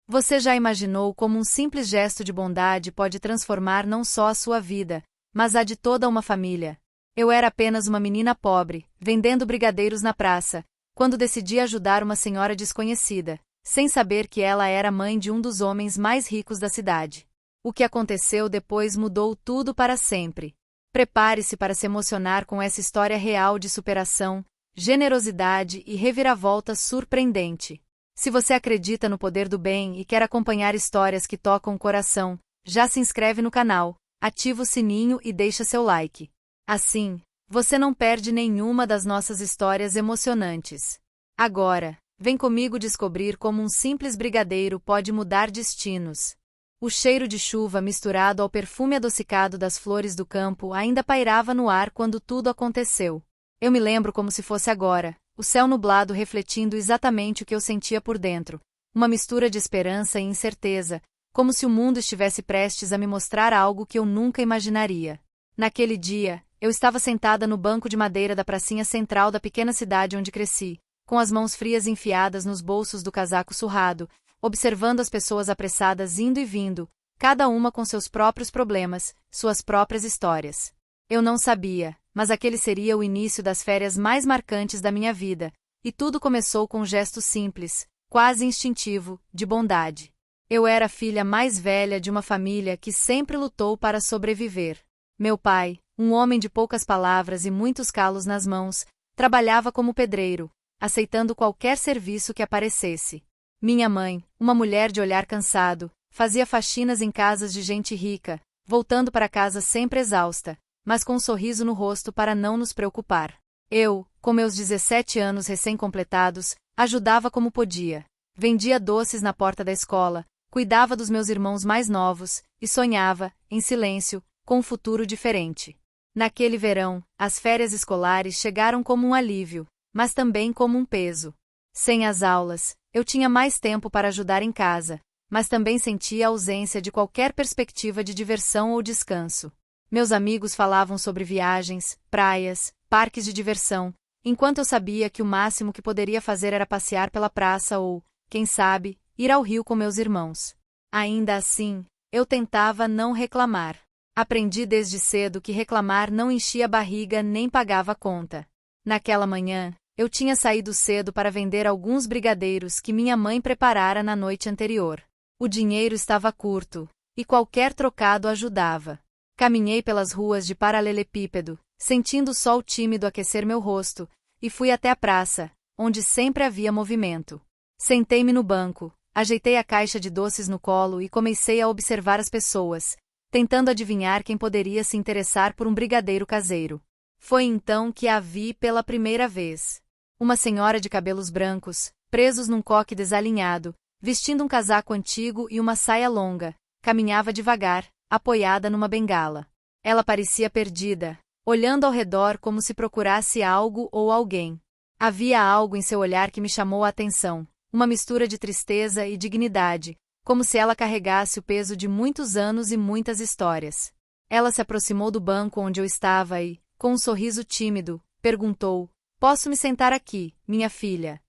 Você já imaginou como um simples gesto de bondade pode transformar não só a sua vida, mas a de toda uma família? Eu era apenas uma menina pobre, vendendo brigadeiros na praça, quando decidi ajudar uma senhora desconhecida, sem saber que ela era mãe de um dos homens mais ricos da cidade. O que aconteceu depois mudou tudo para sempre. Prepare-se para se emocionar com essa história real de superação, generosidade e reviravolta surpreendente. Se você acredita no poder do bem e quer acompanhar histórias que tocam o coração, já se inscreve no canal, ativa o sininho e deixa seu like. Assim, você não perde nenhuma das nossas histórias emocionantes. Agora, vem comigo descobrir como um simples brigadeiro pode mudar destinos. O cheiro de chuva misturado ao perfume adocicado das flores do campo ainda pairava no ar quando tudo aconteceu. Eu me lembro como se fosse agora, o céu nublado refletindo exatamente o que eu sentia por dentro, uma mistura de esperança e incerteza, como se o mundo estivesse prestes a me mostrar algo que eu nunca imaginaria. Naquele dia, eu estava sentada no banco de madeira da pracinha central da pequena cidade onde cresci, com as mãos frias enfiadas nos bolsos do casaco surrado, observando as pessoas apressadas indo e vindo, cada uma com seus próprios problemas, suas próprias histórias. Eu não sabia, mas aquele seria o início das férias mais marcantes da minha vida, e tudo começou com um gesto simples, quase instintivo, de bondade. Eu era a filha mais velha de uma família que sempre lutou para sobreviver. Meu pai, um homem de poucas palavras e muitos calos nas mãos, trabalhava como pedreiro, aceitando qualquer serviço que aparecesse. Minha mãe, uma mulher de olhar cansado, fazia faxinas em casas de gente rica, voltando para casa sempre exausta, mas com um sorriso no rosto para não nos preocupar. Eu, com meus 17 anos recém-completados, ajudava como podia. Vendia doces na porta da escola, cuidava dos meus irmãos mais novos, e sonhava, em silêncio, com um futuro diferente. Naquele verão, as férias escolares chegaram como um alívio, mas também como um peso. Sem as aulas, eu tinha mais tempo para ajudar em casa, mas também sentia a ausência de qualquer perspectiva de diversão ou descanso. Meus amigos falavam sobre viagens, praias, parques de diversão, enquanto eu sabia que o máximo que poderia fazer era passear pela praça ou, quem sabe, ir ao rio com meus irmãos. Ainda assim, eu tentava não reclamar. Aprendi desde cedo que reclamar não enchia a barriga nem pagava a conta. Naquela manhã, eu tinha saído cedo para vender alguns brigadeiros que minha mãe preparara na noite anterior. O dinheiro estava curto, e qualquer trocado ajudava. Caminhei pelas ruas de paralelepípedo, sentindo o sol tímido aquecer meu rosto, e fui até a praça, onde sempre havia movimento. Sentei-me no banco, ajeitei a caixa de doces no colo e comecei a observar as pessoas, tentando adivinhar quem poderia se interessar por um brigadeiro caseiro. Foi então que a vi pela primeira vez. Uma senhora de cabelos brancos, presos num coque desalinhado, vestindo um casaco antigo e uma saia longa, caminhava devagar, apoiada numa bengala. Ela parecia perdida, olhando ao redor como se procurasse algo ou alguém. Havia algo em seu olhar que me chamou a atenção, uma mistura de tristeza e dignidade, como se ela carregasse o peso de muitos anos e muitas histórias. Ela se aproximou do banco onde eu estava e, com um sorriso tímido, perguntou: "Posso me sentar aqui, minha filha?"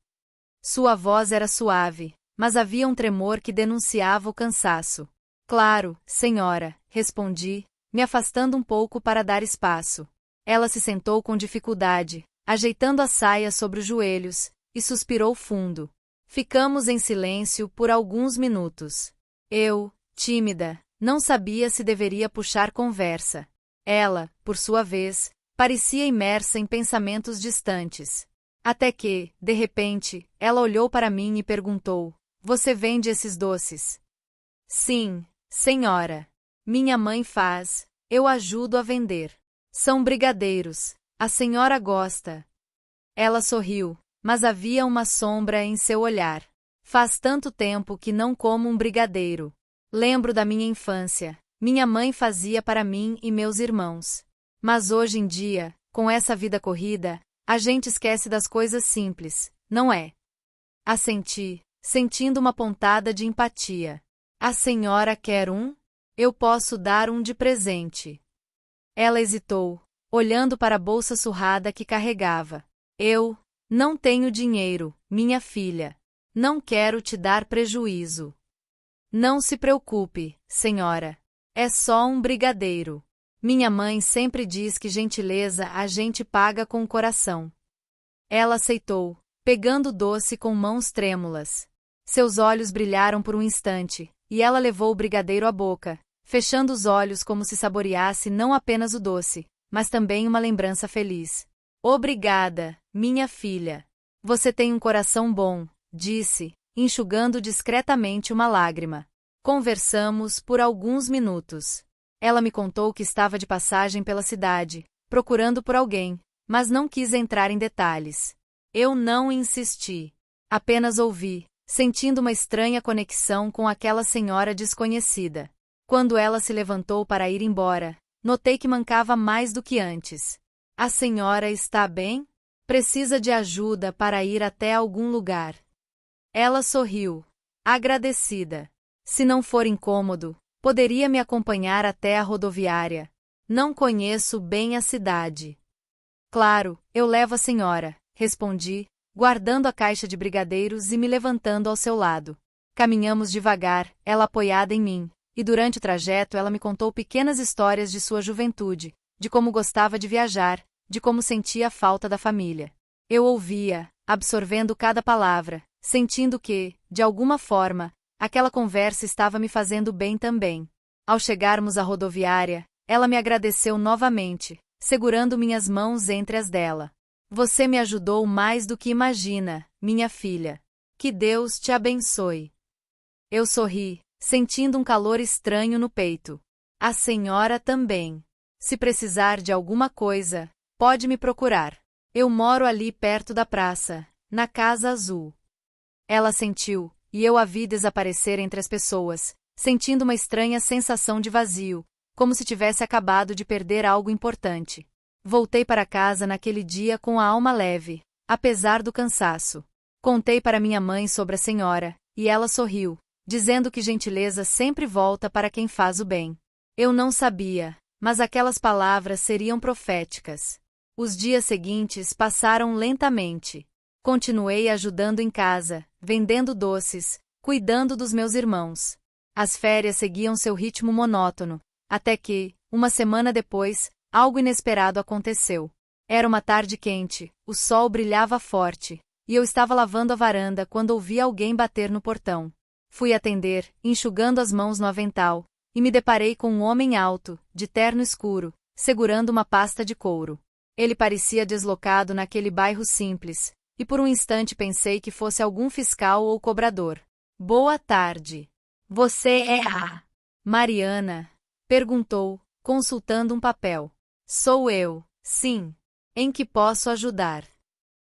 Sua voz era suave, mas havia um tremor que denunciava o cansaço. "Claro, senhora", respondi, me afastando um pouco para dar espaço. Ela se sentou com dificuldade, ajeitando a saia sobre os joelhos, e suspirou fundo. Ficamos em silêncio por alguns minutos. Eu, tímida, não sabia se deveria puxar conversa. Ela, por sua vez, parecia imersa em pensamentos distantes. Até que, de repente, ela olhou para mim e perguntou: "Você vende esses doces?" "Sim, senhora. Minha mãe faz, eu ajudo a vender. São brigadeiros. A senhora gosta?" Ela sorriu, mas havia uma sombra em seu olhar. "Faz tanto tempo que não como um brigadeiro. Lembro da minha infância. Minha mãe fazia para mim e meus irmãos. Mas hoje em dia, com essa vida corrida, a gente esquece das coisas simples, não é?" Assenti, sentindo uma pontada de empatia. "A senhora quer um? Eu posso dar um de presente." Ela hesitou, olhando para a bolsa surrada que carregava. "Eu não tenho dinheiro, minha filha. Não quero te dar prejuízo." Não se preocupe, senhora. É só um brigadeiro. Minha mãe sempre diz que gentileza a gente paga com o coração. Ela aceitou, pegando o doce com mãos trêmulas. Seus olhos brilharam por um instante, e ela levou o brigadeiro à boca, fechando os olhos como se saboreasse não apenas o doce, mas também uma lembrança feliz. Obrigada, minha filha. Você tem um coração bom, disse, enxugando discretamente uma lágrima. Conversamos por alguns minutos. Ela me contou que estava de passagem pela cidade, procurando por alguém, mas não quis entrar em detalhes. Eu não insisti. Apenas ouvi, sentindo uma estranha conexão com aquela senhora desconhecida. Quando ela se levantou para ir embora, notei que mancava mais do que antes. A senhora está bem? Precisa de ajuda para ir até algum lugar. Ela sorriu, agradecida. Se não for incômodo, poderia me acompanhar até a rodoviária. Não conheço bem a cidade. Claro, eu levo a senhora, respondi, guardando a caixa de brigadeiros e me levantando ao seu lado. Caminhamos devagar, ela apoiada em mim, e durante o trajeto ela me contou pequenas histórias de sua juventude, de como gostava de viajar, de como sentia a falta da família. Eu ouvia, absorvendo cada palavra, sentindo que, de alguma forma, aquela conversa estava me fazendo bem também. Ao chegarmos à rodoviária, ela me agradeceu novamente, segurando minhas mãos entre as dela. Você me ajudou mais do que imagina, minha filha. Que Deus te abençoe. Eu sorri, sentindo um calor estranho no peito. A senhora também. Se precisar de alguma coisa, pode me procurar. Eu moro ali perto da praça, na Casa Azul. Ela sentiu, e eu a vi desaparecer entre as pessoas, sentindo uma estranha sensação de vazio, como se tivesse acabado de perder algo importante. Voltei para casa naquele dia com a alma leve, apesar do cansaço. Contei para minha mãe sobre a senhora, e ela sorriu, dizendo que gentileza sempre volta para quem faz o bem. Eu não sabia, mas aquelas palavras seriam proféticas. Os dias seguintes passaram lentamente. Continuei ajudando em casa, vendendo doces, cuidando dos meus irmãos. As férias seguiam seu ritmo monótono, até que, uma semana depois, algo inesperado aconteceu. Era uma tarde quente, o sol brilhava forte, e eu estava lavando a varanda quando ouvi alguém bater no portão. Fui atender, enxugando as mãos no avental, e me deparei com um homem alto, de terno escuro, segurando uma pasta de couro. Ele parecia deslocado naquele bairro simples, e por um instante pensei que fosse algum fiscal ou cobrador. Boa tarde. Você é a Mariana? Perguntou, consultando um papel. Sou eu, sim. Em que posso ajudar?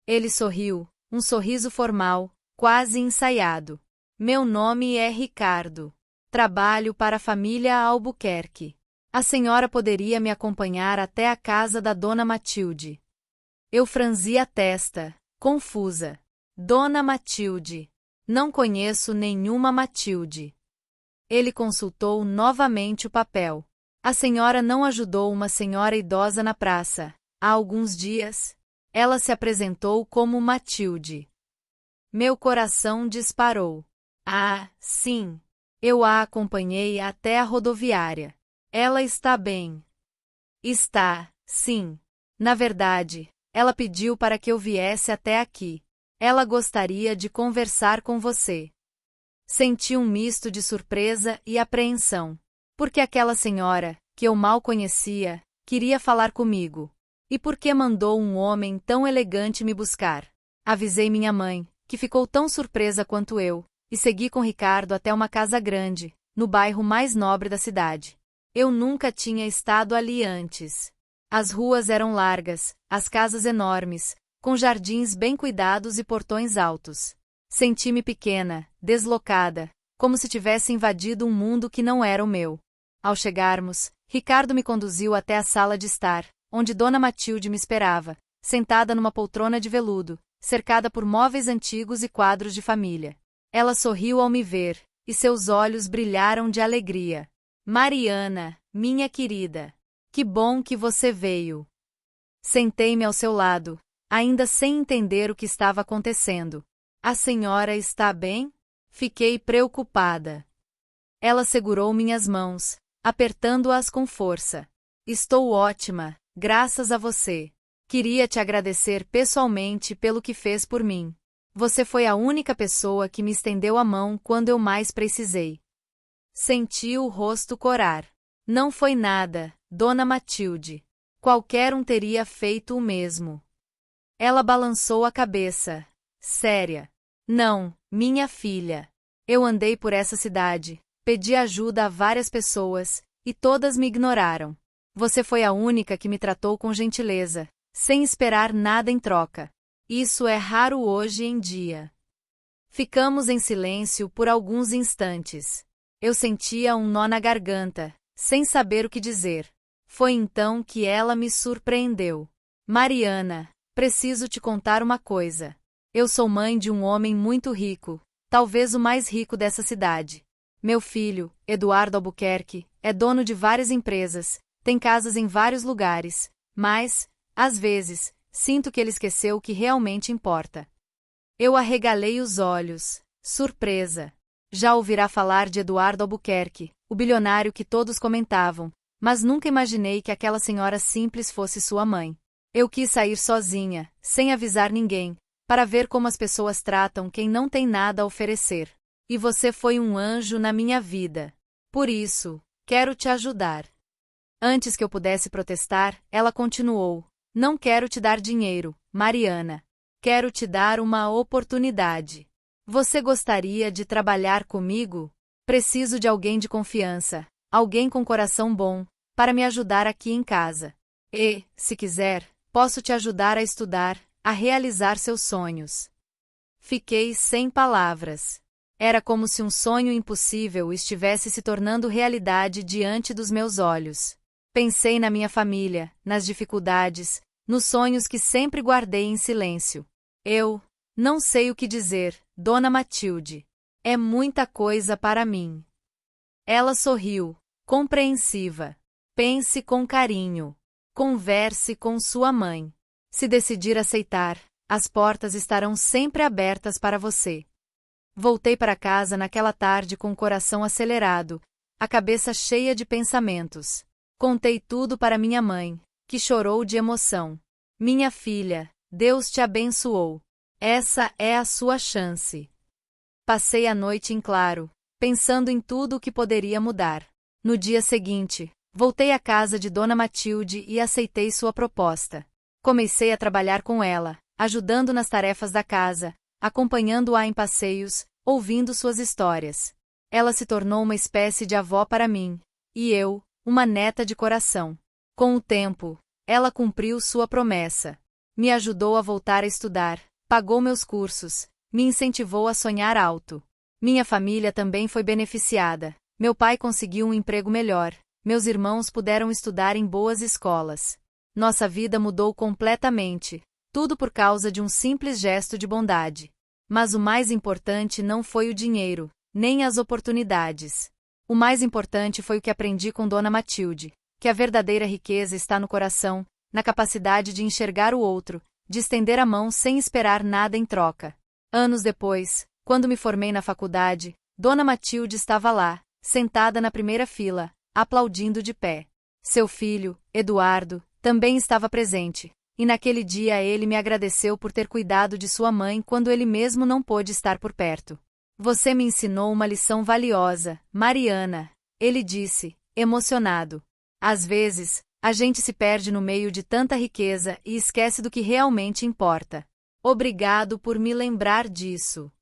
Ele sorriu, um sorriso formal, quase ensaiado. Meu nome é Ricardo. Trabalho para a família Albuquerque. A senhora poderia me acompanhar até a casa da Dona Matilde. Eu franzi a testa, confusa. Dona Matilde. Não conheço nenhuma Matilde. Ele consultou novamente o papel. A senhora não ajudou uma senhora idosa na praça, há alguns dias? Ela se apresentou como Matilde. Meu coração disparou. Ah, sim. Eu a acompanhei até a rodoviária. Ela está bem. Está, sim. Na verdade, ela pediu para que eu viesse até aqui. Ela gostaria de conversar com você. Senti um misto de surpresa e apreensão. Porque aquela senhora, que eu mal conhecia, queria falar comigo. E por que mandou um homem tão elegante me buscar? Avisei minha mãe, que ficou tão surpresa quanto eu, e segui com Ricardo até uma casa grande, no bairro mais nobre da cidade. Eu nunca tinha estado ali antes. As ruas eram largas, as casas enormes, com jardins bem cuidados e portões altos. Senti-me pequena, deslocada, como se tivesse invadido um mundo que não era o meu. Ao chegarmos, Ricardo me conduziu até a sala de estar, onde Dona Matilde me esperava, sentada numa poltrona de veludo, cercada por móveis antigos e quadros de família. Ela sorriu ao me ver, e seus olhos brilharam de alegria. Mariana, minha querida, que bom que você veio. Sentei-me ao seu lado, ainda sem entender o que estava acontecendo. A senhora está bem? Fiquei preocupada. Ela segurou minhas mãos, apertando-as com força. Estou ótima, graças a você. Queria te agradecer pessoalmente pelo que fez por mim. Você foi a única pessoa que me estendeu a mão quando eu mais precisei. Senti o rosto corar. Não foi nada, Dona Matilde. Qualquer um teria feito o mesmo. Ela balançou a cabeça. Séria. Não, minha filha. Eu andei por essa cidade, pedi ajuda a várias pessoas, e todas me ignoraram. Você foi a única que me tratou com gentileza, sem esperar nada em troca. Isso é raro hoje em dia. Ficamos em silêncio por alguns instantes. Eu sentia um nó na garganta, sem saber o que dizer. Foi então que ela me surpreendeu. Mariana, preciso te contar uma coisa. Eu sou mãe de um homem muito rico, talvez o mais rico dessa cidade. Meu filho, Eduardo Albuquerque, é dono de várias empresas, tem casas em vários lugares, mas, às vezes, sinto que ele esqueceu o que realmente importa. Eu arregalei os olhos, surpresa. Já ouvirá falar de Eduardo Albuquerque, o bilionário que todos comentavam, mas nunca imaginei que aquela senhora simples fosse sua mãe. Eu quis sair sozinha, sem avisar ninguém, para ver como as pessoas tratam quem não tem nada a oferecer. E você foi um anjo na minha vida. Por isso, quero te ajudar. Antes que eu pudesse protestar, ela continuou. Não quero te dar dinheiro, Mariana. Quero te dar uma oportunidade. Você gostaria de trabalhar comigo? Preciso de alguém de confiança, alguém com coração bom, para me ajudar aqui em casa. E, se quiser, posso te ajudar a estudar, a realizar seus sonhos. Fiquei sem palavras. Era como se um sonho impossível estivesse se tornando realidade diante dos meus olhos. Pensei na minha família, nas dificuldades, nos sonhos que sempre guardei em silêncio. Eu não sei o que dizer, Dona Matilde. É muita coisa para mim. Ela sorriu, compreensiva. Pense com carinho. Converse com sua mãe. Se decidir aceitar, as portas estarão sempre abertas para você. Voltei para casa naquela tarde com o coração acelerado, a cabeça cheia de pensamentos. Contei tudo para minha mãe, que chorou de emoção. Minha filha, Deus te abençoou. Essa é a sua chance. Passei a noite em claro, pensando em tudo o que poderia mudar. No dia seguinte, voltei à casa de Dona Matilde e aceitei sua proposta. Comecei a trabalhar com ela, ajudando nas tarefas da casa, acompanhando-a em passeios, ouvindo suas histórias. Ela se tornou uma espécie de avó para mim, e eu, uma neta de coração. Com o tempo, ela cumpriu sua promessa. Me ajudou a voltar a estudar, pagou meus cursos, me incentivou a sonhar alto. Minha família também foi beneficiada. Meu pai conseguiu um emprego melhor, meus irmãos puderam estudar em boas escolas. Nossa vida mudou completamente, tudo por causa de um simples gesto de bondade. Mas o mais importante não foi o dinheiro, nem as oportunidades. O mais importante foi o que aprendi com Dona Matilde, que a verdadeira riqueza está no coração, na capacidade de enxergar o outro, de estender a mão sem esperar nada em troca. Anos depois, quando me formei na faculdade, Dona Matilde estava lá, sentada na primeira fila, aplaudindo de pé. Seu filho, Eduardo, também estava presente, e naquele dia ele me agradeceu por ter cuidado de sua mãe quando ele mesmo não pôde estar por perto. Você me ensinou uma lição valiosa, Mariana, ele disse, emocionado. Às vezes, a gente se perde no meio de tanta riqueza e esquece do que realmente importa. Obrigado por me lembrar disso.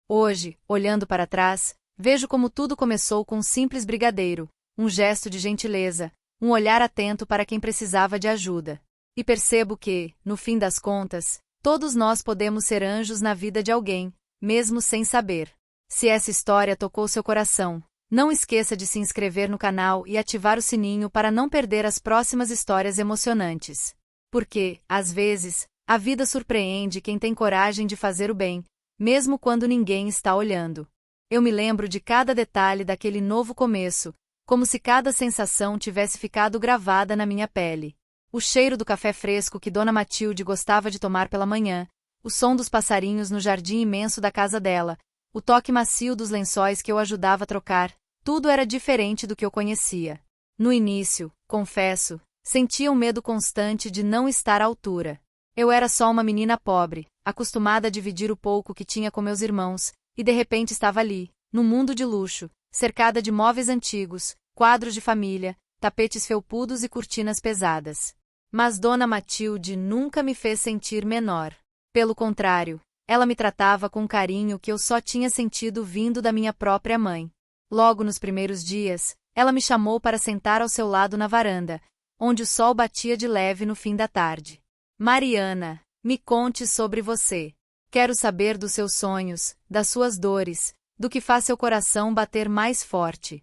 Hoje, olhando para trás, vejo como tudo começou com um simples brigadeiro, um gesto de gentileza, um olhar atento para quem precisava de ajuda. E percebo que, no fim das contas, todos nós podemos ser anjos na vida de alguém, mesmo sem saber. Se essa história tocou seu coração, não esqueça de se inscrever no canal e ativar o sininho para não perder as próximas histórias emocionantes. Porque, às vezes, a vida surpreende quem tem coragem de fazer o bem, mesmo quando ninguém está olhando. Eu me lembro de cada detalhe daquele novo começo, como se cada sensação tivesse ficado gravada na minha pele. O cheiro do café fresco que Dona Matilde gostava de tomar pela manhã, o som dos passarinhos no jardim imenso da casa dela, o toque macio dos lençóis que eu ajudava a trocar, Tudo era diferente do que eu conhecia. No início, confesso, sentia um medo constante de não estar à altura. Eu era só uma menina pobre, acostumada a dividir o pouco que tinha com meus irmãos, e de repente estava ali, num mundo de luxo, cercada de móveis antigos, quadros de família, tapetes felpudos e cortinas pesadas. Mas Dona Matilde nunca me fez sentir menor. Pelo contrário, ela me tratava com um carinho que eu só tinha sentido vindo da minha própria mãe. Logo nos primeiros dias, ela me chamou para sentar ao seu lado na varanda, onde o sol batia de leve no fim da tarde. Mariana, me conte sobre você. Quero saber dos seus sonhos, das suas dores, do que faz seu coração bater mais forte.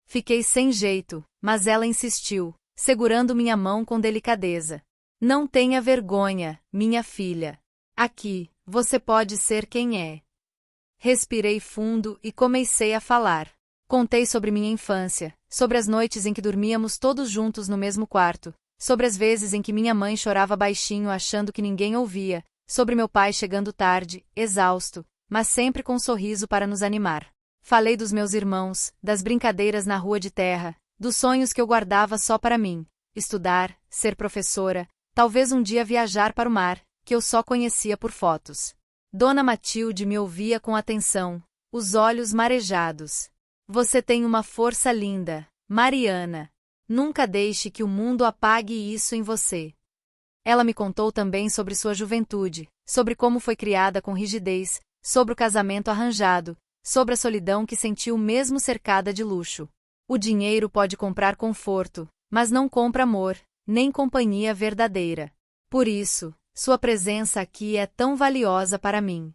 Fiquei sem jeito, mas ela insistiu, segurando minha mão com delicadeza. Não tenha vergonha, minha filha. Aqui, você pode ser quem é. Respirei fundo e comecei a falar. Contei sobre minha infância, sobre as noites em que dormíamos todos juntos no mesmo quarto, sobre as vezes em que minha mãe chorava baixinho achando que ninguém ouvia, sobre meu pai chegando tarde, exausto, mas sempre com um sorriso para nos animar. Falei dos meus irmãos, das brincadeiras na rua de terra, dos sonhos que eu guardava só para mim, estudar, ser professora, talvez um dia viajar para o mar, que eu só conhecia por fotos. Dona Matilde me ouvia com atenção, os olhos marejados. Você tem uma força linda, Mariana. Nunca deixe que o mundo apague isso em você. Ela me contou também sobre sua juventude, sobre como foi criada com rigidez, sobre o casamento arranjado, sobre a solidão que sentiu mesmo cercada de luxo. O dinheiro pode comprar conforto, mas não compra amor, nem companhia verdadeira. Por isso, sua presença aqui é tão valiosa para mim.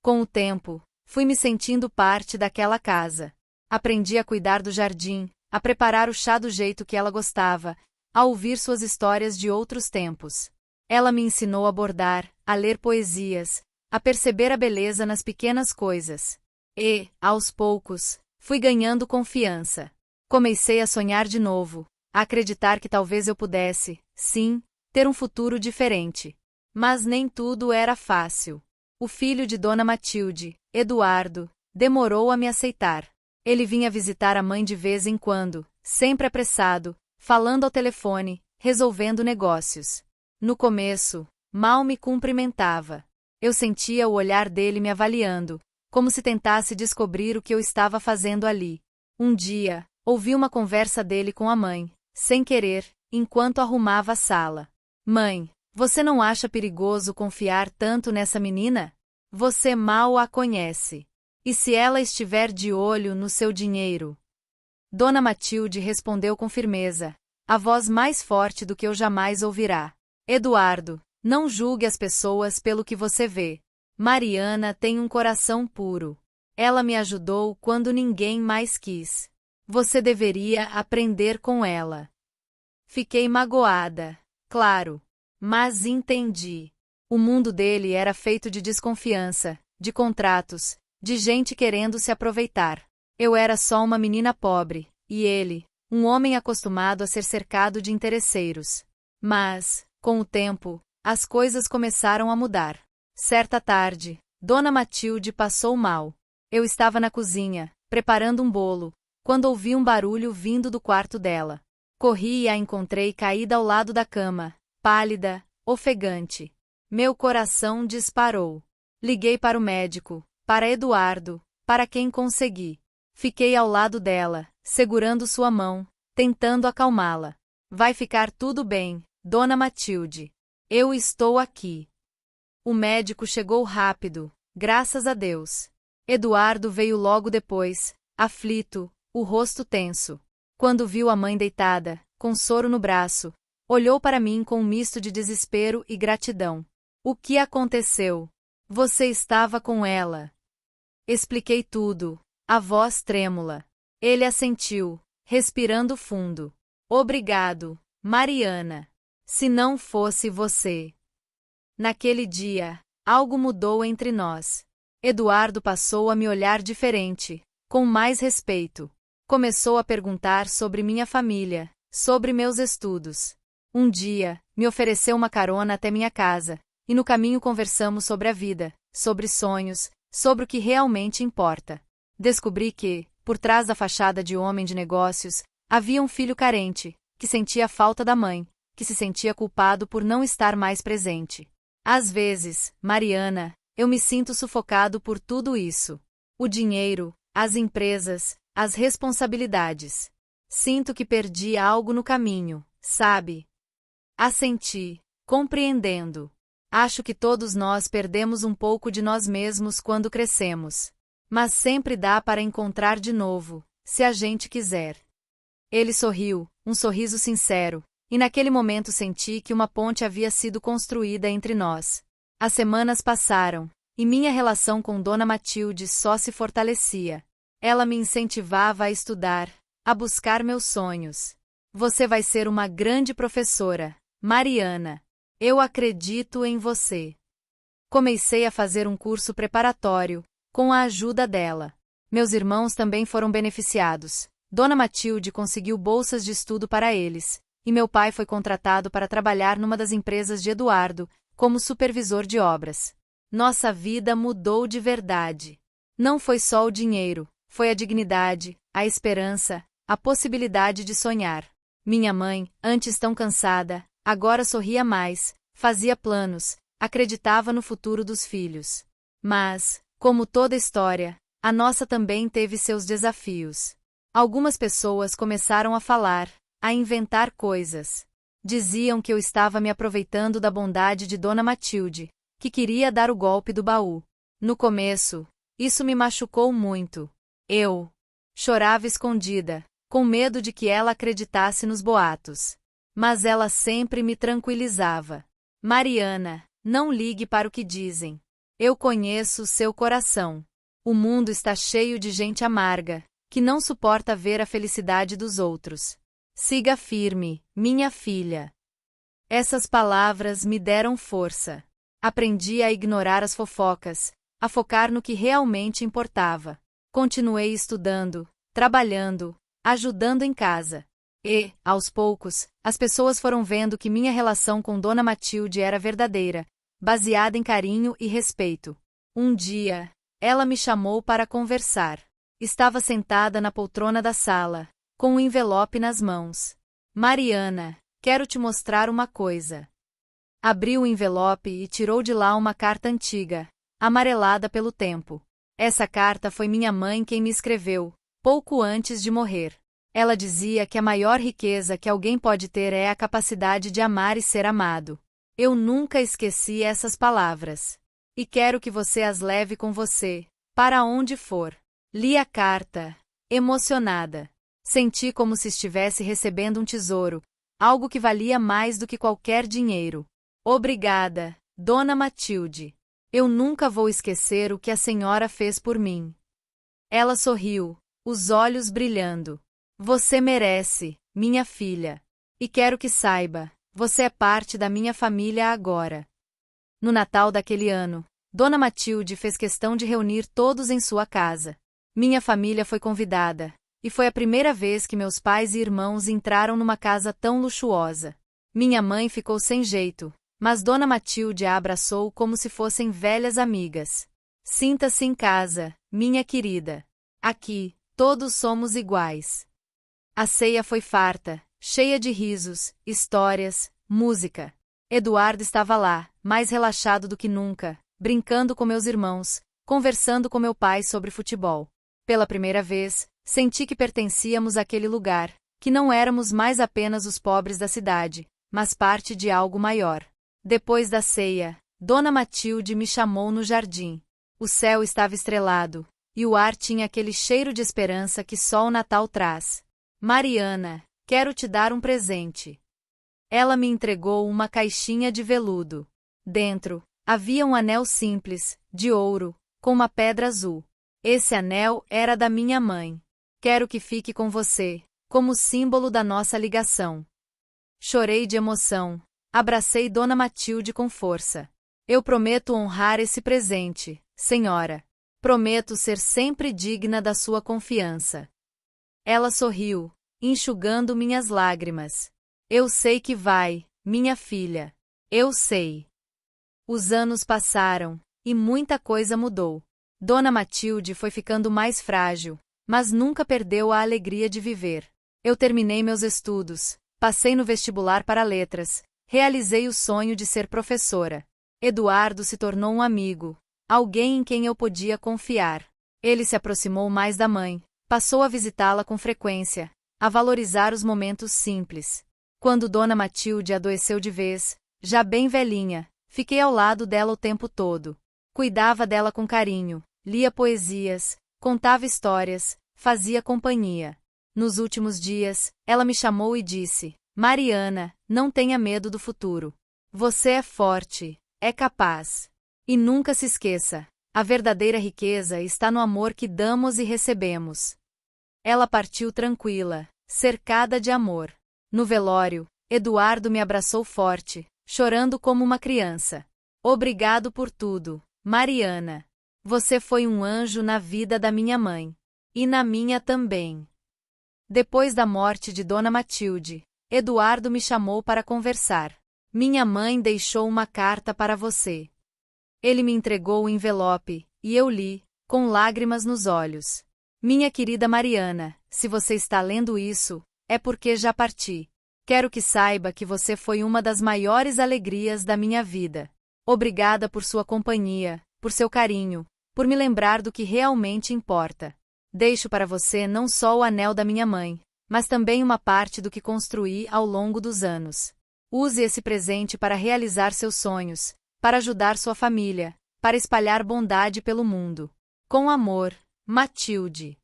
Com o tempo, fui me sentindo parte daquela casa. Aprendi a cuidar do jardim, a preparar o chá do jeito que ela gostava, a ouvir suas histórias de outros tempos. Ela me ensinou a bordar, a ler poesias, a perceber a beleza nas pequenas coisas. E, aos poucos, fui ganhando confiança. Comecei a sonhar de novo, a acreditar que talvez eu pudesse, sim, ter um futuro diferente. Mas nem tudo era fácil. O filho de Dona Matilde, Eduardo, demorou a me aceitar. Ele vinha visitar a mãe de vez em quando, sempre apressado, falando ao telefone, resolvendo negócios. No começo, mal me cumprimentava. Eu sentia o olhar dele me avaliando, como se tentasse descobrir o que eu estava fazendo ali. Um dia, ouvi uma conversa dele com a mãe, sem querer, enquanto arrumava a sala. Mãe, você não acha perigoso confiar tanto nessa menina? Você mal a conhece. E se ela estiver de olho no seu dinheiro? Dona Matilde respondeu com firmeza, a voz mais forte do que eu jamais ouvirá. Eduardo, não julgue as pessoas pelo que você vê. Mariana tem um coração puro. Ela me ajudou quando ninguém mais quis. Você deveria aprender com ela. Fiquei magoada, claro, mas entendi. O mundo dele era feito de desconfiança, de contratos, de gente querendo se aproveitar. Eu era só uma menina pobre, e ele, um homem acostumado a ser cercado de interesseiros. Mas, com o tempo, as coisas começaram a mudar. Certa tarde, Dona Matilde passou mal. Eu estava na cozinha, preparando um bolo, quando ouvi um barulho vindo do quarto dela. Corri e a encontrei caída ao lado da cama, pálida, ofegante. Meu coração disparou. Liguei para o médico, para Eduardo, para quem consegui. Fiquei ao lado dela, segurando sua mão, tentando acalmá-la. Vai ficar tudo bem, Dona Matilde. Eu estou aqui. O médico chegou rápido, graças a Deus. Eduardo veio logo depois, aflito, o rosto tenso. Quando viu a mãe deitada, com soro no braço, olhou para mim com um misto de desespero e gratidão. O que aconteceu? Você estava com ela. Expliquei tudo, a voz trêmula. Ele assentiu, respirando fundo. Obrigado, Mariana. Se não fosse você. Naquele dia, algo mudou entre nós. Eduardo passou a me olhar diferente, com mais respeito. Começou a perguntar sobre minha família, sobre meus estudos. Um dia, me ofereceu uma carona até minha casa, e no caminho conversamos sobre a vida, sobre sonhos, sobre o que realmente importa. Descobri que, Por trás da fachada de homem de negócios, havia um filho carente, que sentia a falta da mãe, que se sentia culpado por não estar mais presente. Às vezes, Mariana, eu me sinto sufocado por tudo isso. O dinheiro, as empresas, as responsabilidades. Sinto que perdi algo no caminho, sabe? Assenti, compreendendo. Acho que todos nós perdemos um pouco de nós mesmos quando crescemos. Mas sempre dá para encontrar de novo, se a gente quiser. Ele sorriu, um sorriso sincero, e naquele momento senti que uma ponte havia sido construída entre nós. As semanas passaram, e minha relação com Dona Matilde só se fortalecia. Ela me incentivava a estudar, a buscar meus sonhos. Você vai ser uma grande professora, Mariana. Eu acredito em você. Comecei a fazer um curso preparatório, com a ajuda dela. Meus irmãos também foram beneficiados. Dona Matilde conseguiu bolsas de estudo para eles, e meu pai foi contratado para trabalhar numa das empresas de Eduardo, como supervisor de obras. Nossa vida mudou de verdade. Não foi só o dinheiro, foi a dignidade, a esperança, a possibilidade de sonhar. Minha mãe, antes tão cansada, agora sorria mais, fazia planos, acreditava no futuro dos filhos. Mas, como toda história, a nossa também teve seus desafios. Algumas pessoas começaram a falar, a inventar coisas. Diziam que eu estava me aproveitando da bondade de Dona Matilde, que queria dar o golpe do baú. No começo, isso me machucou muito. Eu chorava escondida, com medo de que ela acreditasse nos boatos. Mas ela sempre me tranquilizava. Mariana, não ligue para o que dizem. Eu conheço o seu coração. O mundo está cheio de gente amarga, que não suporta ver a felicidade dos outros. Siga firme, minha filha. Essas palavras me deram força. Aprendi a ignorar as fofocas, a focar no que realmente importava. Continuei estudando, trabalhando, ajudando em casa. E, aos poucos, as pessoas foram vendo que minha relação com Dona Matilde era verdadeira, baseada em carinho e respeito. Um dia, ela me chamou para conversar. Estava sentada na poltrona da sala, com um envelope nas mãos. Mariana, quero te mostrar uma coisa. Abriu o envelope e tirou de lá uma carta antiga, amarelada pelo tempo. Essa carta foi minha mãe quem me escreveu, pouco antes de morrer. Ela dizia que a maior riqueza que alguém pode ter é a capacidade de amar e ser amado. Eu nunca esqueci essas palavras. E quero que você as leve com você, para onde for. Li a carta, emocionada. Senti como se estivesse recebendo um tesouro, algo que valia mais do que qualquer dinheiro. Obrigada, Dona Matilde. Eu nunca vou esquecer o que a senhora fez por mim. Ela sorriu, os olhos brilhando. Você merece, minha filha. E quero que saiba, você é parte da minha família agora. No Natal daquele ano, Dona Matilde fez questão de reunir todos em sua casa. Minha família foi convidada, e foi a primeira vez que meus pais e irmãos entraram numa casa tão luxuosa. Minha mãe ficou sem jeito, mas Dona Matilde a abraçou como se fossem velhas amigas. Sinta-se em casa, minha querida. Aqui, todos somos iguais. A ceia foi farta, cheia de risos, histórias, música. Eduardo estava lá, mais relaxado do que nunca, brincando com meus irmãos, conversando com meu pai sobre futebol. Pela primeira vez, senti que pertencíamos àquele lugar, que não éramos mais apenas os pobres da cidade, mas parte de algo maior. Depois da ceia, Dona Matilde me chamou no jardim. O céu estava estrelado, e o ar tinha aquele cheiro de esperança que só o Natal traz. Mariana, quero te dar um presente. Ela me entregou uma caixinha de veludo. Dentro, havia um anel simples, de ouro, com uma pedra azul. Esse anel era da minha mãe. Quero que fique com você, como símbolo da nossa ligação. Chorei de emoção. Abracei Dona Matilde com força. Eu prometo honrar esse presente, senhora. Prometo ser sempre digna da sua confiança. Ela sorriu, enxugando minhas lágrimas. Eu sei que vai, minha filha. Eu sei. Os anos passaram, e muita coisa mudou. Dona Matilde foi ficando mais frágil, mas nunca perdeu a alegria de viver. Eu terminei meus estudos, passei no vestibular para letras, realizei o sonho de ser professora. Eduardo se tornou um amigo, alguém em quem eu podia confiar. Ele se aproximou mais da mãe, passou a visitá-la com frequência, a valorizar os momentos simples. Quando Dona Matilde adoeceu de vez, já bem velhinha, fiquei ao lado dela o tempo todo. Cuidava dela com carinho, lia poesias, contava histórias, fazia companhia. Nos últimos dias, ela me chamou e disse: Mariana, não tenha medo do futuro. Você é forte, é capaz. E nunca se esqueça, a verdadeira riqueza está no amor que damos e recebemos. Ela partiu tranquila, cercada de amor. No velório, Eduardo me abraçou forte, chorando como uma criança. Obrigado por tudo, Mariana. Você foi um anjo na vida da minha mãe. E na minha também. Depois da morte de Dona Matilde, Eduardo me chamou para conversar. Minha mãe deixou uma carta para você. Ele me entregou o envelope, e eu li, com lágrimas nos olhos. Minha querida Mariana, se você está lendo isso, é porque já parti. Quero que saiba que você foi uma das maiores alegrias da minha vida. Obrigada por sua companhia, por seu carinho, por me lembrar do que realmente importa. Deixo para você não só o anel da minha mãe, mas também uma parte do que construí ao longo dos anos. Use esse presente para realizar seus sonhos, para ajudar sua família, para espalhar bondade pelo mundo. Com amor, Matilde.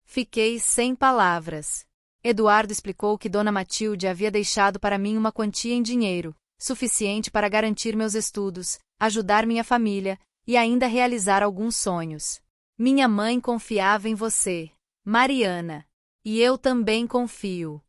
Fiquei sem palavras. Eduardo explicou que Dona Matilde havia deixado para mim uma quantia em dinheiro, suficiente para garantir meus estudos, ajudar minha família e ainda realizar alguns sonhos. Minha mãe confiava em você, Mariana. E eu também confio.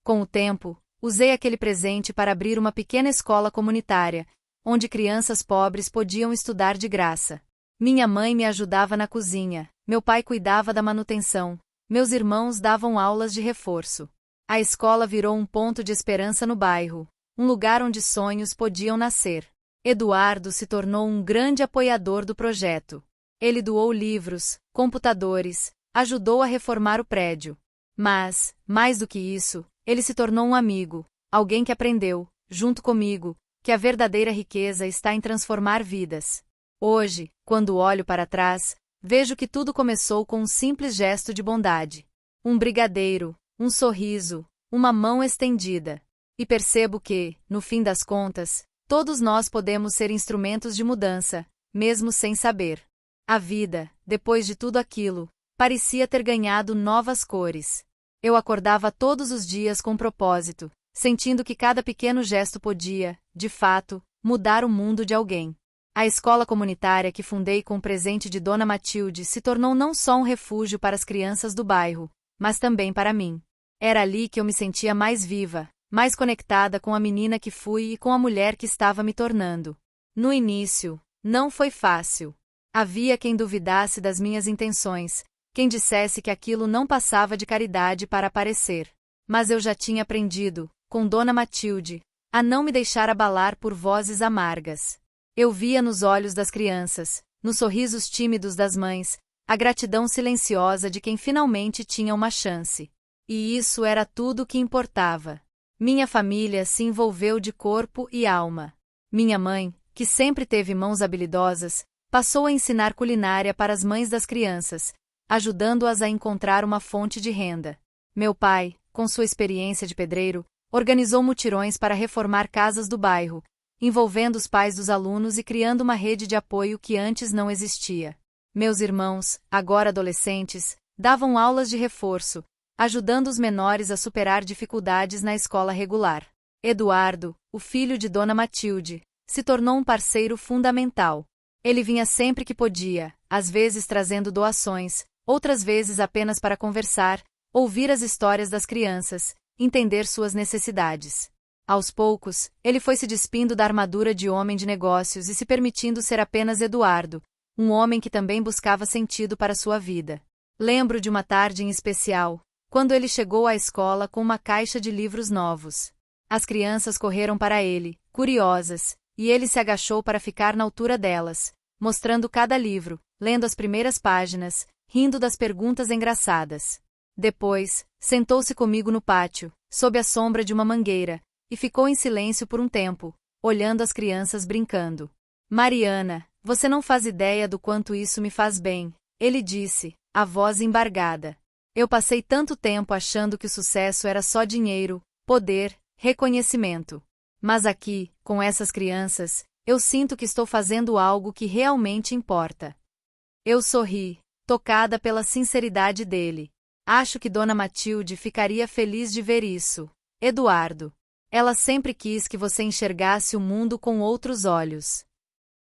Com o tempo, usei aquele presente para abrir uma pequena escola comunitária, onde crianças pobres podiam estudar de graça. Minha mãe me ajudava na cozinha, meu pai cuidava da manutenção, meus irmãos davam aulas de reforço. A escola virou um ponto de esperança no bairro, um lugar onde sonhos podiam nascer. Eduardo se tornou um grande apoiador do projeto. Ele doou livros, computadores, ajudou a reformar o prédio. Mas, mais do que isso, ele se tornou um amigo, alguém que aprendeu, junto comigo, que a verdadeira riqueza está em transformar vidas. Hoje, quando olho para trás, vejo que tudo começou com um simples gesto de bondade. Um brigadeiro, um sorriso, uma mão estendida. E percebo que, no fim das contas, todos nós podemos ser instrumentos de mudança, mesmo sem saber. A vida, depois de tudo aquilo, parecia ter ganhado novas cores. Eu acordava todos os dias com propósito, sentindo que cada pequeno gesto podia, de fato, mudar o mundo de alguém. A escola comunitária que fundei com o presente de Dona Matilde se tornou não só um refúgio para as crianças do bairro, mas também para mim. Era ali que eu me sentia mais viva, mais conectada com a menina que fui e com a mulher que estava me tornando. No início, não foi fácil. Havia quem duvidasse das minhas intenções, quem dissesse que aquilo não passava de caridade para aparecer. Mas eu já tinha aprendido, com Dona Matilde, a não me deixar abalar por vozes amargas. Eu via nos olhos das crianças, nos sorrisos tímidos das mães, a gratidão silenciosa de quem finalmente tinha uma chance. E isso era tudo o que importava. Minha família se envolveu de corpo e alma. Minha mãe, que sempre teve mãos habilidosas, passou a ensinar culinária para as mães das crianças, ajudando-as a encontrar uma fonte de renda. Meu pai, com sua experiência de pedreiro, organizou mutirões para reformar casas do bairro, envolvendo os pais dos alunos e criando uma rede de apoio que antes não existia. Meus irmãos, agora adolescentes, davam aulas de reforço, ajudando os menores a superar dificuldades na escola regular. Eduardo, o filho de Dona Matilde, se tornou um parceiro fundamental. Ele vinha sempre que podia, às vezes trazendo doações, outras vezes apenas para conversar, ouvir as histórias das crianças, entender suas necessidades. Aos poucos, ele foi se despindo da armadura de homem de negócios e se permitindo ser apenas Eduardo, um homem que também buscava sentido para sua vida. Lembro de uma tarde em especial, quando ele chegou à escola com uma caixa de livros novos. As crianças correram para ele, curiosas, e ele se agachou para ficar na altura delas, mostrando cada livro, lendo as primeiras páginas, rindo das perguntas engraçadas. Depois, sentou-se comigo no pátio, sob a sombra de uma mangueira, e ficou em silêncio por um tempo, olhando as crianças brincando. Mariana, você não faz ideia do quanto isso me faz bem, ele disse, a voz embargada. Eu passei tanto tempo achando que o sucesso era só dinheiro, poder, reconhecimento. Mas aqui, com essas crianças, eu sinto que estou fazendo algo que realmente importa. Eu sorri, tocada pela sinceridade dele. Acho que Dona Matilde ficaria feliz de ver isso. Eduardo. Ela sempre quis que você enxergasse o mundo com outros olhos.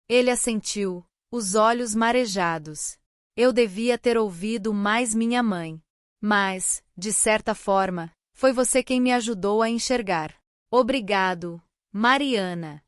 Ele assentiu, os olhos marejados. Eu devia ter ouvido mais minha mãe. Mas, de certa forma, foi você quem me ajudou a enxergar. Obrigado, Mariana.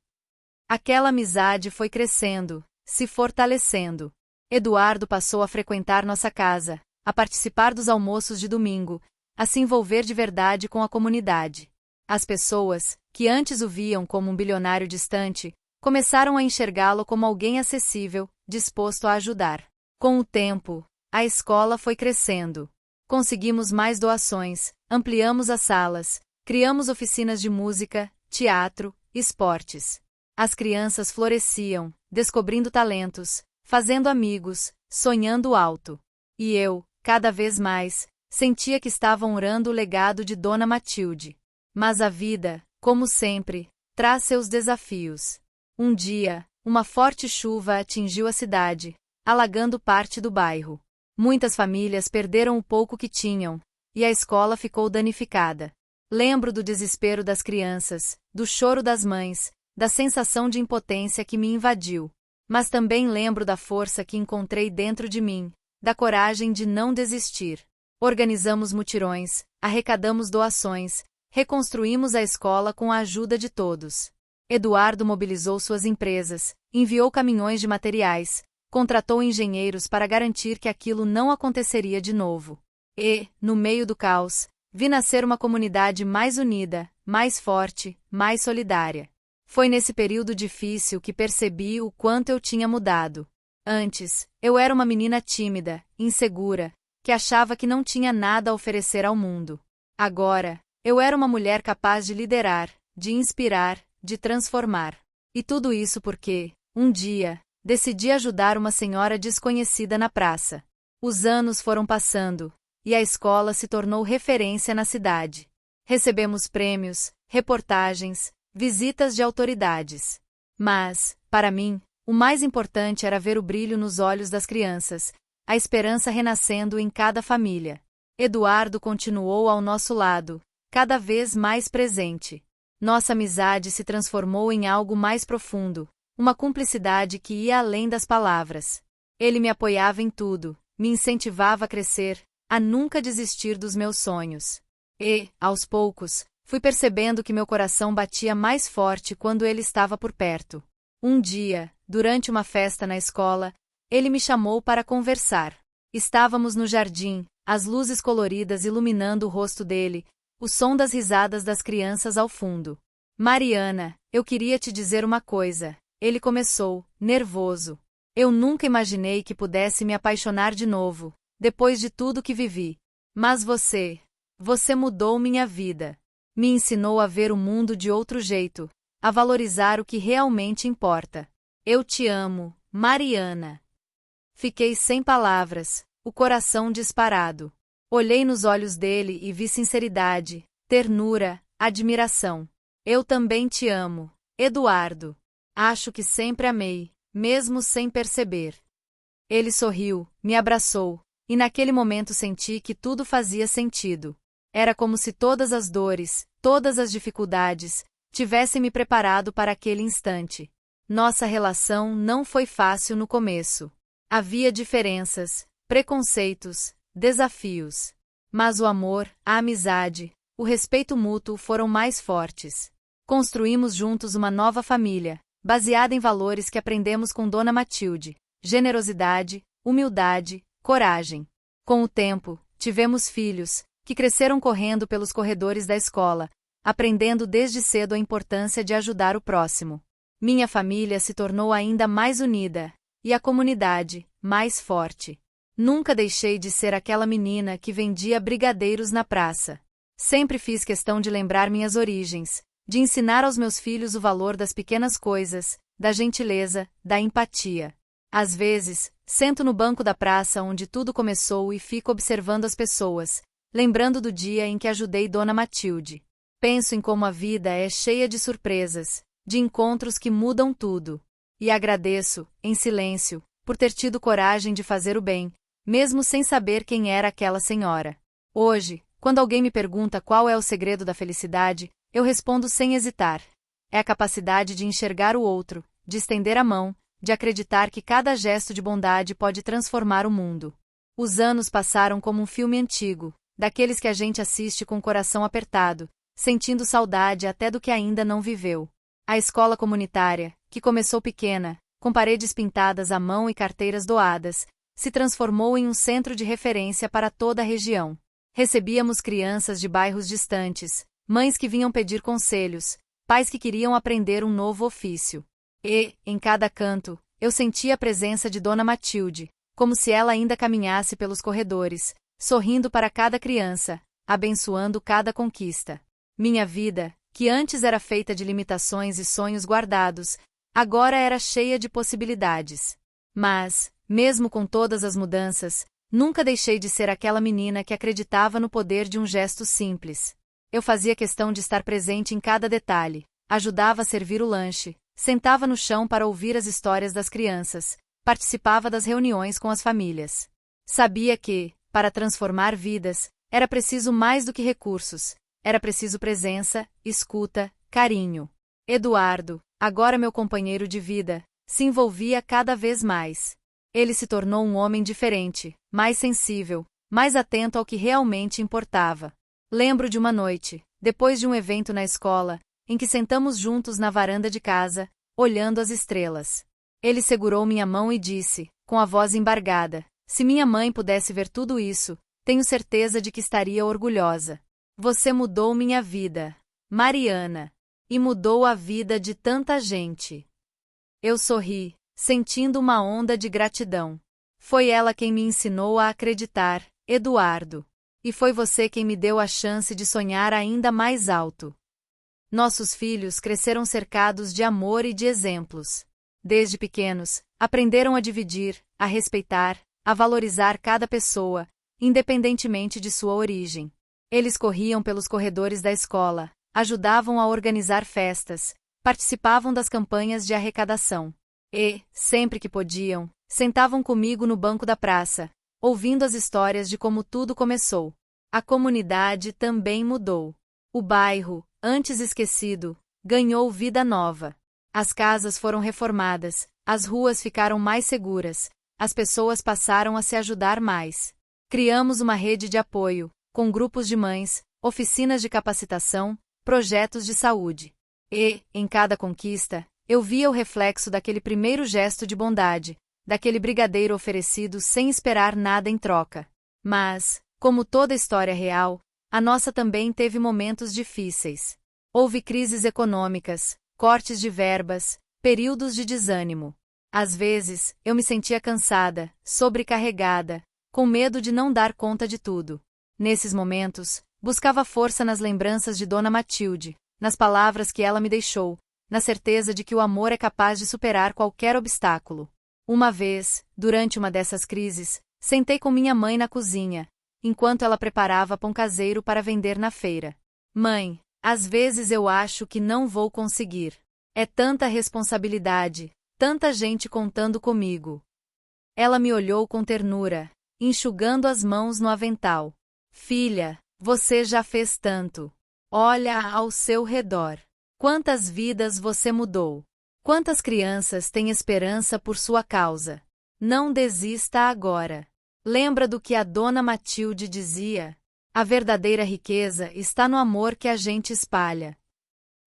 Aquela amizade foi crescendo, se fortalecendo. Eduardo passou a frequentar nossa casa, a participar dos almoços de domingo, a se envolver de verdade com a comunidade. As pessoas, que antes o viam como um bilionário distante, começaram a enxergá-lo como alguém acessível, disposto a ajudar. Com o tempo, a escola foi crescendo. Conseguimos mais doações, ampliamos as salas, criamos oficinas de música, teatro, esportes. As crianças floresciam, descobrindo talentos, fazendo amigos, sonhando alto. E eu, cada vez mais, sentia que estava honrando o legado de Dona Matilde. Mas a vida, como sempre, traz seus desafios. Um dia, uma forte chuva atingiu a cidade, alagando parte do bairro. Muitas famílias perderam o pouco que tinham, e a escola ficou danificada. Lembro do desespero das crianças, do choro das mães, da sensação de impotência que me invadiu. Mas também lembro da força que encontrei dentro de mim, da coragem de não desistir. Organizamos mutirões, arrecadamos doações, reconstruímos a escola com a ajuda de todos. Eduardo mobilizou suas empresas, enviou caminhões de materiais, contratou engenheiros para garantir que aquilo não aconteceria de novo. E, no meio do caos, vi nascer uma comunidade mais unida, mais forte, mais solidária. Foi nesse período difícil que percebi o quanto eu tinha mudado. Antes, eu era uma menina tímida, insegura, que achava que não tinha nada a oferecer ao mundo. Agora, eu era uma mulher capaz de liderar, de inspirar, de transformar. E tudo isso porque, um dia, decidi ajudar uma senhora desconhecida na praça. Os anos foram passando, e a escola se tornou referência na cidade. Recebemos prêmios, reportagens, visitas de autoridades. Mas, para mim, o mais importante era ver o brilho nos olhos das crianças, a esperança renascendo em cada família. Eduardo continuou ao nosso lado, cada vez mais presente. Nossa amizade se transformou em algo mais profundo, uma cumplicidade que ia além das palavras. Ele me apoiava em tudo, me incentivava a crescer, a nunca desistir dos meus sonhos. E, aos poucos, fui percebendo que meu coração batia mais forte quando ele estava por perto. Um dia, durante uma festa na escola, ele me chamou para conversar. Estávamos no jardim, as luzes coloridas iluminando o rosto dele, o som das risadas das crianças ao fundo. Mariana, eu queria te dizer uma coisa. Ele começou, nervoso. Eu nunca imaginei que pudesse me apaixonar de novo, depois de tudo que vivi. Mas você mudou minha vida. Me ensinou a ver o mundo de outro jeito, a valorizar o que realmente importa. Eu te amo, Mariana. Fiquei sem palavras, o coração disparado. Olhei nos olhos dele e vi sinceridade, ternura, admiração. Eu também te amo, Eduardo. Acho que sempre amei, mesmo sem perceber. Ele sorriu, me abraçou, e naquele momento senti que tudo fazia sentido. Era como se todas as dores, todas as dificuldades, tivessem me preparado para aquele instante. Nossa relação não foi fácil no começo. Havia diferenças, preconceitos, desafios. Mas o amor, a amizade, o respeito mútuo foram mais fortes. Construímos juntos uma nova família, baseada em valores que aprendemos com Dona Matilde: generosidade, humildade, coragem. Com o tempo, tivemos filhos, que cresceram correndo pelos corredores da escola, aprendendo desde cedo a importância de ajudar o próximo. Minha família se tornou ainda mais unida, e a comunidade, mais forte. Nunca deixei de ser aquela menina que vendia brigadeiros na praça. Sempre fiz questão de lembrar minhas origens, de ensinar aos meus filhos o valor das pequenas coisas, da gentileza, da empatia. Às vezes, sento no banco da praça onde tudo começou e fico observando as pessoas, lembrando do dia em que ajudei Dona Matilde. Penso em como a vida é cheia de surpresas, de encontros que mudam tudo. E agradeço, em silêncio, por ter tido coragem de fazer o bem, mesmo sem saber quem era aquela senhora. Hoje, quando alguém me pergunta qual é o segredo da felicidade, eu respondo sem hesitar. É a capacidade de enxergar o outro, de estender a mão, de acreditar que cada gesto de bondade pode transformar o mundo. Os anos passaram como um filme antigo, daqueles que a gente assiste com o coração apertado, sentindo saudade até do que ainda não viveu. A escola comunitária, que começou pequena, com paredes pintadas à mão e carteiras doadas, se transformou em um centro de referência para toda a região. Recebíamos crianças de bairros distantes, mães que vinham pedir conselhos, pais que queriam aprender um novo ofício. E, em cada canto, eu sentia a presença de Dona Matilde, como se ela ainda caminhasse pelos corredores, sorrindo para cada criança, abençoando cada conquista. Minha vida, que antes era feita de limitações e sonhos guardados, agora era cheia de possibilidades. Mas, mesmo com todas as mudanças, nunca deixei de ser aquela menina que acreditava no poder de um gesto simples. Eu fazia questão de estar presente em cada detalhe, ajudava a servir o lanche, sentava no chão para ouvir as histórias das crianças, participava das reuniões com as famílias. Sabia que, para transformar vidas, era preciso mais do que recursos, era preciso presença, escuta, carinho. Eduardo, agora meu companheiro de vida, se envolvia cada vez mais. Ele se tornou um homem diferente, mais sensível, mais atento ao que realmente importava. Lembro de uma noite, depois de um evento na escola, em que sentamos juntos na varanda de casa, olhando as estrelas. Ele segurou minha mão e disse, com a voz embargada, se minha mãe pudesse ver tudo isso, tenho certeza de que estaria orgulhosa. Você mudou minha vida, Mariana, e mudou a vida de tanta gente. Eu sorri, sentindo uma onda de gratidão. Foi ela quem me ensinou a acreditar, Eduardo. E foi você quem me deu a chance de sonhar ainda mais alto. Nossos filhos cresceram cercados de amor e de exemplos. Desde pequenos, aprenderam a dividir, a respeitar, a valorizar cada pessoa, independentemente de sua origem. Eles corriam pelos corredores da escola, ajudavam a organizar festas, participavam das campanhas de arrecadação. E, sempre que podiam, sentavam comigo no banco da praça, ouvindo as histórias de como tudo começou. A comunidade também mudou. O bairro, antes esquecido, ganhou vida nova. As casas foram reformadas, as ruas ficaram mais seguras, as pessoas passaram a se ajudar mais. Criamos uma rede de apoio, com grupos de mães, oficinas de capacitação, projetos de saúde. E, em cada conquista, eu via o reflexo daquele primeiro gesto de bondade, daquele brigadeiro oferecido sem esperar nada em troca. Mas, como toda história real, a nossa também teve momentos difíceis. Houve crises econômicas, cortes de verbas, períodos de desânimo. Às vezes, eu me sentia cansada, sobrecarregada, com medo de não dar conta de tudo. Nesses momentos, buscava força nas lembranças de Dona Matilde, nas palavras que ela me deixou, na certeza de que o amor é capaz de superar qualquer obstáculo. Uma vez, durante uma dessas crises, sentei com minha mãe na cozinha, enquanto ela preparava pão caseiro para vender na feira. Mãe, às vezes eu acho que não vou conseguir. É tanta responsabilidade, tanta gente contando comigo. Ela me olhou com ternura, enxugando as mãos no avental. Filha, você já fez tanto. Olha ao seu redor. Quantas vidas você mudou? Quantas crianças têm esperança por sua causa? Não desista agora. Lembra do que a Dona Matilde dizia? A verdadeira riqueza está no amor que a gente espalha.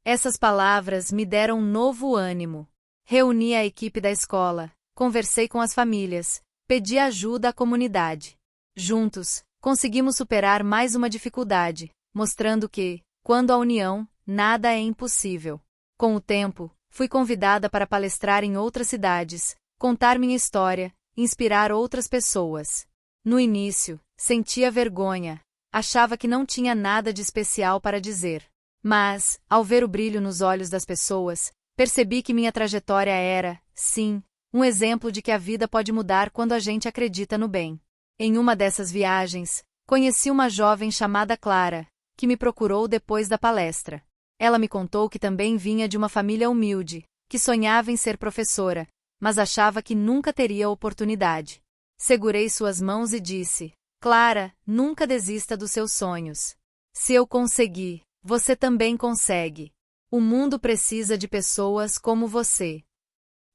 Essas palavras me deram um novo ânimo. Reuni a equipe da escola, conversei com as famílias, pedi ajuda à comunidade. Juntos, conseguimos superar mais uma dificuldade, mostrando que, quando há união, nada é impossível. Com o tempo, fui convidada para palestrar em outras cidades, contar minha história, inspirar outras pessoas. No início, sentia vergonha, achava que não tinha nada de especial para dizer. Mas, ao ver o brilho nos olhos das pessoas, percebi que minha trajetória era, sim, um exemplo de que a vida pode mudar quando a gente acredita no bem. Em uma dessas viagens, conheci uma jovem chamada Clara, que me procurou depois da palestra. Ela me contou que também vinha de uma família humilde, que sonhava em ser professora, mas achava que nunca teria oportunidade. Segurei suas mãos e disse: Clara, nunca desista dos seus sonhos. Se eu consegui, você também consegue. O mundo precisa de pessoas como você.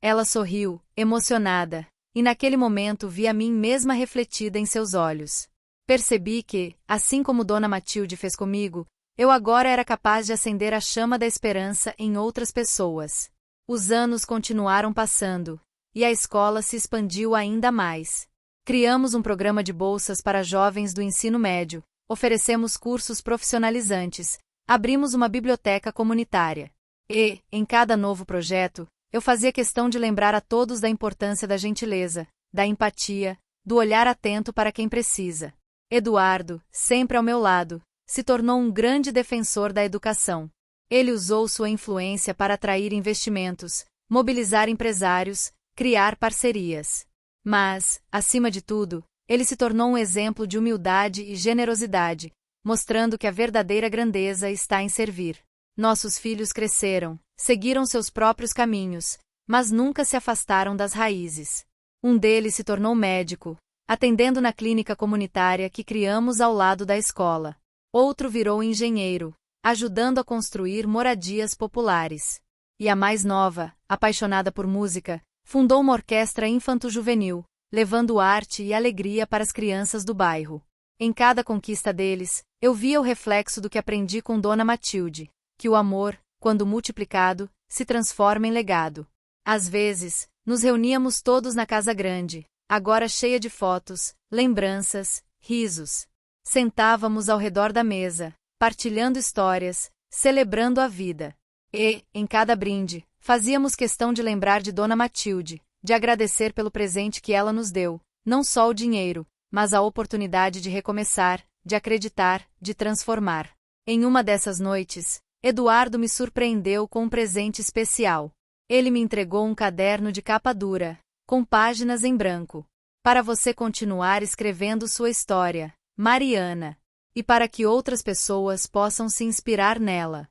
Ela sorriu, emocionada, e naquele momento vi a mim mesma refletida em seus olhos. Percebi que, assim como Dona Matilde fez comigo, eu agora era capaz de acender a chama da esperança em outras pessoas. Os anos continuaram passando, e a escola se expandiu ainda mais. Criamos um programa de bolsas para jovens do ensino médio, oferecemos cursos profissionalizantes, abrimos uma biblioteca comunitária. E, em cada novo projeto, eu fazia questão de lembrar a todos da importância da gentileza, da empatia, do olhar atento para quem precisa. Eduardo, sempre ao meu lado, se tornou um grande defensor da educação. Ele usou sua influência para atrair investimentos, mobilizar empresários, criar parcerias. Mas, acima de tudo, ele se tornou um exemplo de humildade e generosidade, mostrando que a verdadeira grandeza está em servir. Nossos filhos cresceram, seguiram seus próprios caminhos, mas nunca se afastaram das raízes. Um deles se tornou médico, atendendo na clínica comunitária que criamos ao lado da escola. Outro virou engenheiro, ajudando a construir moradias populares. E a mais nova, apaixonada por música, fundou uma orquestra infanto-juvenil, levando arte e alegria para as crianças do bairro. Em cada conquista deles, eu via o reflexo do que aprendi com Dona Matilde, que o amor, quando multiplicado, se transforma em legado. Às vezes, nos reuníamos todos na casa grande, agora cheia de fotos, lembranças, risos. Sentávamos ao redor da mesa, partilhando histórias, celebrando a vida. E, em cada brinde, fazíamos questão de lembrar de Dona Matilde, de agradecer pelo presente que ela nos deu, não só o dinheiro, mas a oportunidade de recomeçar, de acreditar, de transformar. Em uma dessas noites, Eduardo me surpreendeu com um presente especial. Ele me entregou um caderno de capa dura, com páginas em branco. Para você continuar escrevendo sua história, Mariana. E para que outras pessoas possam se inspirar nela.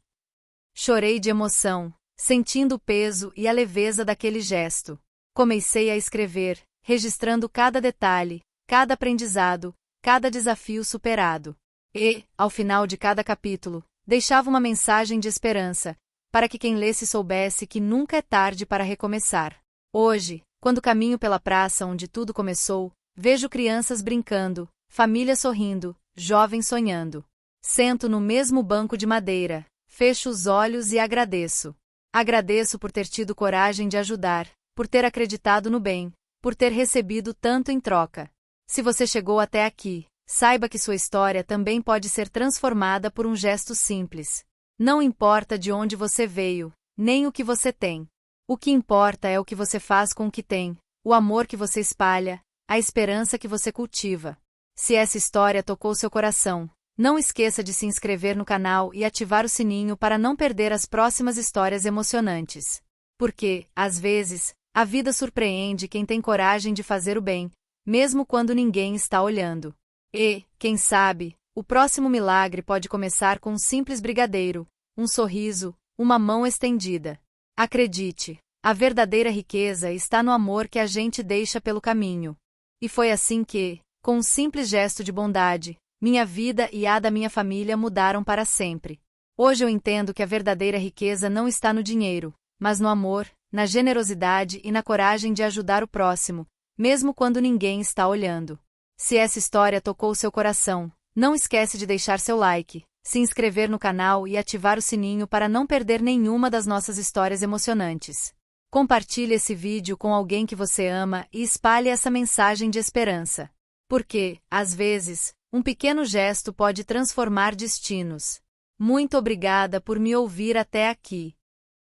Chorei de emoção, sentindo o peso e a leveza daquele gesto. Comecei a escrever, registrando cada detalhe, cada aprendizado, cada desafio superado. E, ao final de cada capítulo, deixava uma mensagem de esperança, para que quem lesse soubesse que nunca é tarde para recomeçar. Hoje, quando caminho pela praça onde tudo começou, vejo crianças brincando, famílias sorrindo, jovens sonhando. Sento no mesmo banco de madeira, fecho os olhos e agradeço. Agradeço por ter tido coragem de ajudar, por ter acreditado no bem, por ter recebido tanto em troca. Se você chegou até aqui, saiba que sua história também pode ser transformada por um gesto simples. Não importa de onde você veio, nem o que você tem. O que importa é o que você faz com o que tem, o amor que você espalha, a esperança que você cultiva. Se essa história tocou seu coração, não esqueça de se inscrever no canal e ativar o sininho para não perder as próximas histórias emocionantes. Porque, às vezes, a vida surpreende quem tem coragem de fazer o bem, mesmo quando ninguém está olhando. E, quem sabe, o próximo milagre pode começar com um simples brigadeiro, um sorriso, uma mão estendida. Acredite, a verdadeira riqueza está no amor que a gente deixa pelo caminho. E foi assim que, com um simples gesto de bondade, minha vida e a da minha família mudaram para sempre. Hoje eu entendo que a verdadeira riqueza não está no dinheiro, mas no amor, na generosidade e na coragem de ajudar o próximo, mesmo quando ninguém está olhando. Se essa história tocou seu coração, não esquece de deixar seu like, se inscrever no canal e ativar o sininho para não perder nenhuma das nossas histórias emocionantes. Compartilhe esse vídeo com alguém que você ama e espalhe essa mensagem de esperança. Porque, às vezes, um pequeno gesto pode transformar destinos. Muito obrigada por me ouvir até aqui.